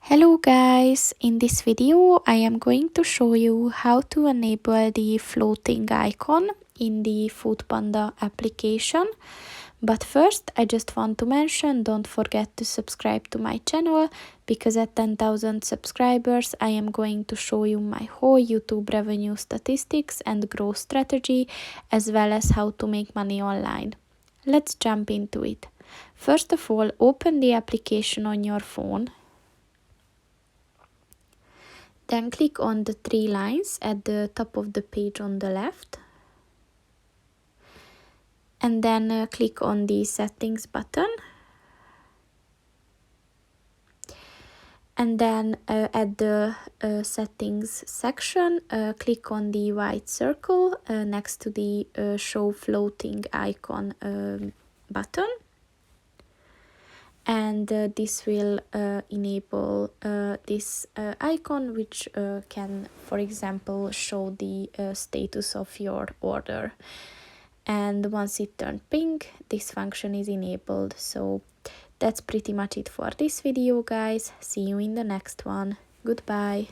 Hello guys, in this video I am going to show you how to enable the floating icon in the Foodpanda application. But first I just want to mention, don't forget to subscribe to my channel, because at 10,000 subscribers I am going to show you my whole YouTube revenue statistics and growth strategy, as well as how to make money online. Let's jump into it. First of all, open the application on your phone. Then click on the three lines at the top of the page on the left. And then click on the settings button. And then at the settings section, click on the white circle next to the show floating icon button. And this will enable this icon, which can, for example, show the status of your order. And once it turned pink, this function is enabled. So that's pretty much it for this video, guys. See you in the next one. Goodbye.